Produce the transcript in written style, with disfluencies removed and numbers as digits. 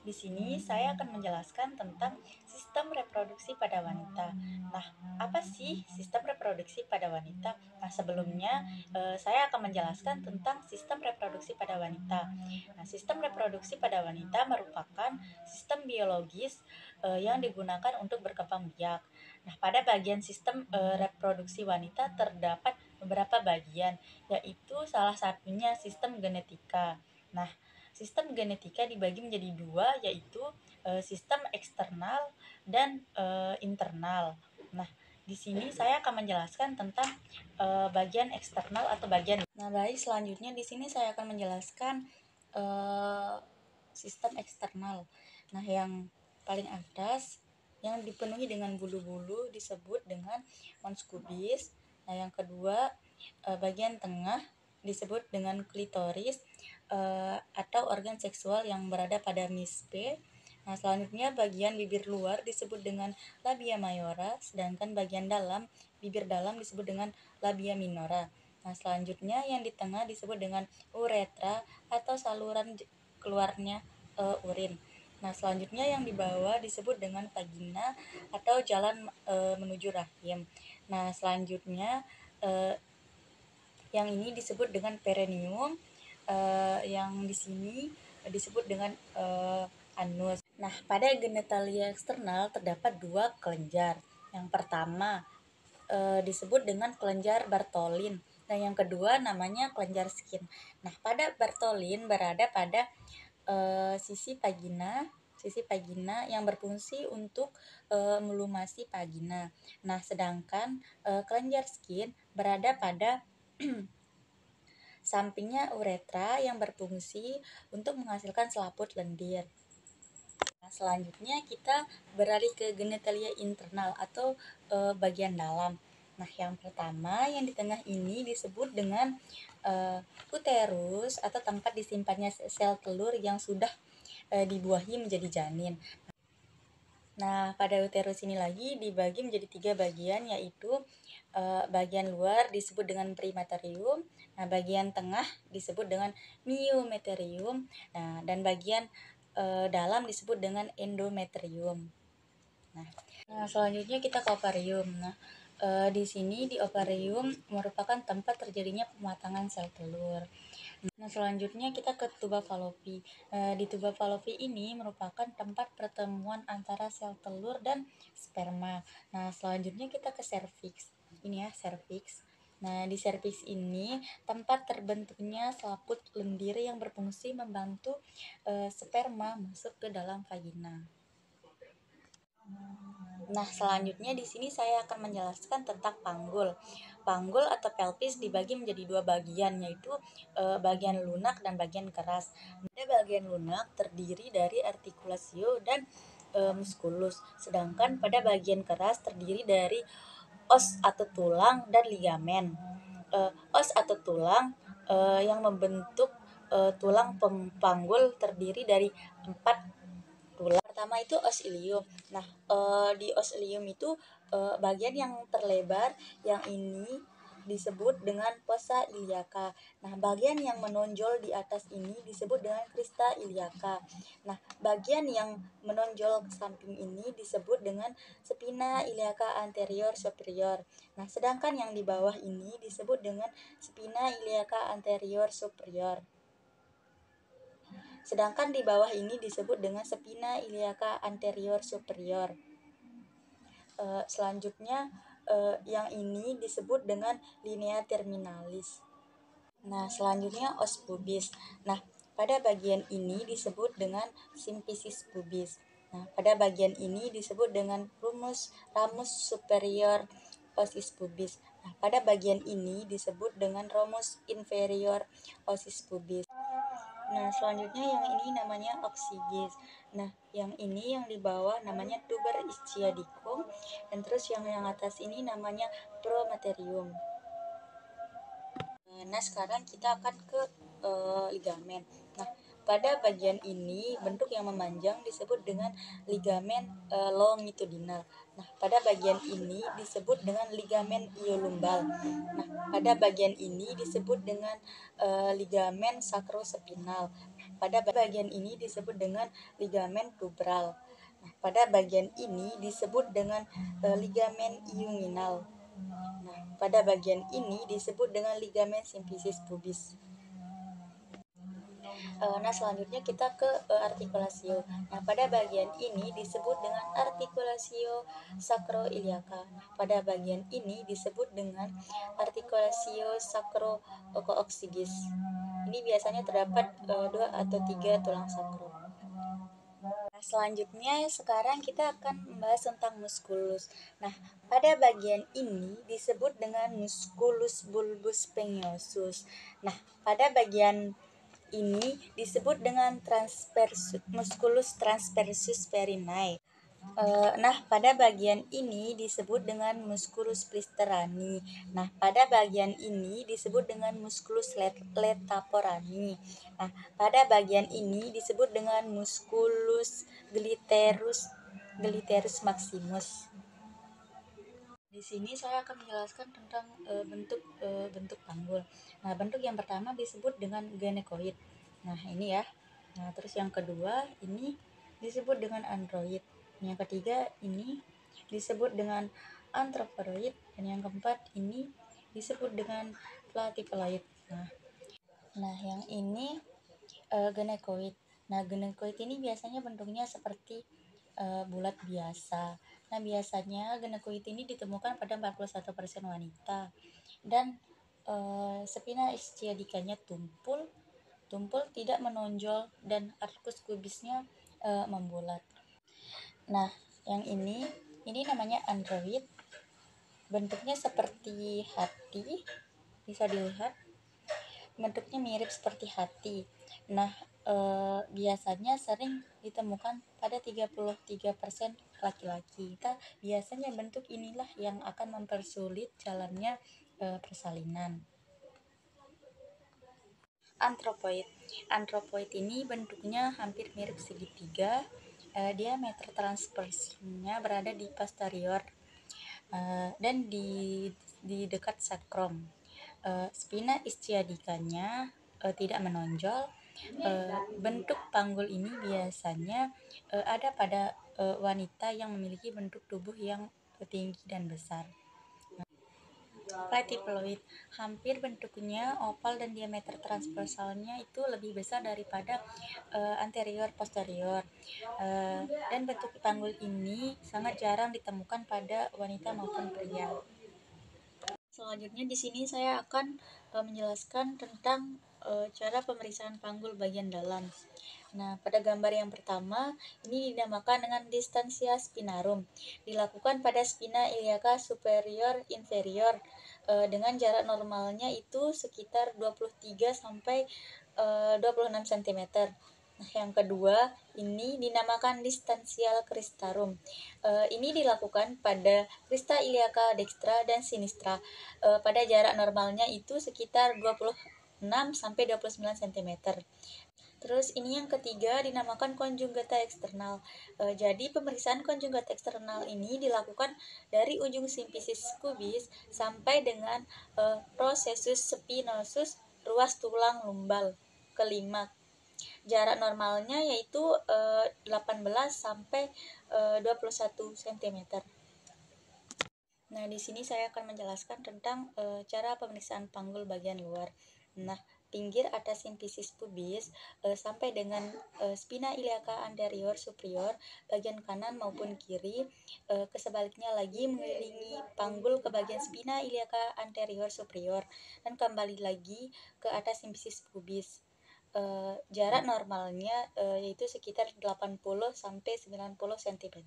Di sini saya akan menjelaskan tentang sistem reproduksi pada wanita. Nah, apa sih sistem reproduksi pada wanita? Nah, sebelumnya saya akan menjelaskan tentang sistem reproduksi pada wanita. Nah, sistem reproduksi pada wanita merupakan sistem biologis yang digunakan untuk berkembang biak. Nah, pada bagian sistem reproduksi wanita terdapat beberapa bagian, yaitu salah satunya sistem genetika. Nah, sistem genetika dibagi menjadi dua, yaitu sistem eksternal dan internal. Nah, di sini saya akan menjelaskan tentang bagian eksternal atau bagian. Nah, baik, selanjutnya di sini saya akan menjelaskan sistem eksternal. Nah, yang paling atas yang dipenuhi dengan bulu-bulu disebut dengan mons pubis. Nah, yang kedua bagian tengah disebut dengan klitoris atau organ seksual yang berada pada mispe. Nah, selanjutnya bagian bibir luar disebut dengan labia mayora, sedangkan bagian dalam, bibir dalam disebut dengan labia minora. Nah, selanjutnya yang di tengah disebut dengan uretra atau saluran keluarnya urin. Nah, selanjutnya yang di bawah disebut dengan vagina atau jalan menuju rahim. Nah, selanjutnya yang ini disebut dengan perineum, yang di sini disebut dengan anus. Nah, pada genitalia eksternal terdapat dua kelenjar. Yang pertama disebut dengan kelenjar Bartholin. Nah, yang kedua namanya kelenjar skin. Nah, pada Bartholin berada pada sisi vagina yang berfungsi untuk melumasi vagina. Nah, sedangkan kelenjar skin berada pada sampingnya uretra yang berfungsi untuk menghasilkan selaput lendir. Nah, selanjutnya kita beralih ke genitalia internal atau bagian dalam. Nah, yang pertama yang di tengah ini disebut dengan uterus atau tempat disimpannya sel telur yang sudah dibuahi menjadi janin. Nah, pada uterus ini lagi dibagi menjadi 3 bagian, yaitu bagian luar disebut dengan primeterium, nah bagian tengah disebut dengan myometerium, nah dan bagian dalam disebut dengan endometrium. Nah, selanjutnya kita ke ovarium. Nah, di sini di ovarium merupakan tempat terjadinya pematangan sel telur. Nah, selanjutnya kita ke tuba Fallopi. Di tuba Fallopi ini merupakan tempat pertemuan antara sel telur dan sperma. Nah, selanjutnya kita ke serviks. Ini ya, serviks. Nah, di serviks ini tempat terbentuknya selaput lendir yang berfungsi membantu sperma masuk ke dalam vagina. Nah, selanjutnya di sini saya akan menjelaskan tentang panggul. Panggul atau pelvis dibagi menjadi dua bagian, yaitu bagian lunak dan bagian keras. Pada bagian lunak terdiri dari artikulasio dan muskulus, sedangkan pada bagian keras terdiri dari os atau tulang dan ligamen. Os atau tulang yang membentuk tulang panggul terdiri dari 4 tulang. Pertama itu os ilium. Nah, di os ilium itu bagian yang terlebar yang ini disebut dengan fossa iliaca. Nah, bagian yang menonjol di atas ini disebut dengan crista iliaca. Nah, bagian yang menonjol ke samping ini disebut dengan spina iliaca anterior superior. Nah, sedangkan yang di bawah ini disebut dengan spina iliaca anterior superior. Sedangkan di bawah ini disebut dengan spina iliaca anterior superior. Selanjutnya yang ini disebut dengan linea terminalis. Nah, selanjutnya os pubis. Nah, pada bagian ini disebut dengan symphysis pubis. Nah, pada bagian ini disebut dengan ramus superior osis pubis. Nah, pada bagian ini disebut dengan ramus inferior osis pubis. Nah, selanjutnya yang ini namanya oksigis. Nah, yang ini yang di bawah namanya tuber ischiadicum, dan terus yang atas ini namanya promaterium. Nah, sekarang kita akan ke ligamen. Nah, pada bagian ini bentuk yang memanjang disebut dengan ligamen longitudinal. Nah, pada bagian ini disebut dengan ligamen iolumbal. Nah, pada bagian ini disebut dengan ligamen sacrospinal. pada bagian ini disebut dengan ligamen rubral. Nah, pada bagian ini disebut dengan ligamen iunginal. Nah, pada bagian ini disebut dengan ligamen simfisis pubis. Nah, selanjutnya kita ke artikulasio. Nah, pada bagian ini disebut dengan artikulasio sacroiliaca. Pada bagian ini disebut dengan artikulasio sacrococcygeus. Ini biasanya terdapat 2 atau 3 tulang sakro. Nah, selanjutnya sekarang kita akan membahas tentang musculus. Nah, pada bagian ini disebut dengan musculus bulbus spongiosum. Nah, pada bagian ini disebut dengan musculus transversus perinae. Nah, pada bagian ini disebut dengan musculus plisterani. Nah, pada bagian ini disebut dengan musculus letaporani. Nah, pada bagian ini disebut dengan musculus gliterus maximus. Di sini saya akan menjelaskan tentang bentuk panggul. Nah, bentuk yang pertama disebut dengan genekoid. Nah, ini ya. Nah, terus yang kedua ini disebut dengan android. Yang ketiga ini disebut dengan anthropoid, dan yang keempat ini disebut dengan platyploid. Nah, yang ini genekoid. Nah, genekoid ini biasanya bentuknya seperti bulat biasa. Nah, biasanya genekoid ini ditemukan pada 41% wanita, dan spina ischiadicanya tumpul tidak menonjol, dan arcus kubisnya membulat. Nah, yang ini namanya android. Bentuknya seperti hati, bisa dilihat. Bentuknya mirip seperti hati. Nah, biasanya sering ditemukan pada 33% laki-laki. Biasanya bentuk inilah yang akan mempersulit jalannya persalinan. Anthropoid ini bentuknya hampir mirip segitiga. Diameter transversinya berada di posterior dan di dekat sakrum. Spina ischiadicanya tidak menonjol. Bentuk panggul ini biasanya ada pada wanita yang memiliki bentuk tubuh yang tinggi dan besar. Platyploid hampir bentuknya oval, dan diameter transversalnya itu lebih besar daripada anterior posterior. Dan bentuk panggul ini sangat jarang ditemukan pada wanita maupun pria. Selanjutnya di sini saya akan menjelaskan tentang cara pemeriksaan panggul bagian dalam. Nah, pada gambar yang pertama ini dinamakan dengan distansia spinarum. Dilakukan pada spina iliaca superior inferior dengan jarak normalnya itu sekitar 23 sampai 26 cm. Nah, yang kedua ini dinamakan distansial cristarum. Ini dilakukan pada crista iliaca dextra dan sinistra pada jarak normalnya itu sekitar 26 sampai 29 cm. Terus ini yang ketiga dinamakan konjugata eksternal. Jadi pemeriksaan konjugata eksternal ini dilakukan dari ujung simfisis kubis sampai dengan processus spinosus ruas tulang lumbal kelima. Jarak normalnya yaitu 18 sampai 21 cm. Nah, di sini saya akan menjelaskan tentang cara pemeriksaan panggul bagian luar. Nah, pinggir atas simfisis pubis sampai dengan spina iliaca anterior superior bagian kanan maupun kiri, kesebaliknya lagi mengelilingi panggul ke bagian spina iliaca anterior superior, dan kembali lagi ke atas simfisis pubis. Jarak normalnya yaitu sekitar 80 sampai 90 cm.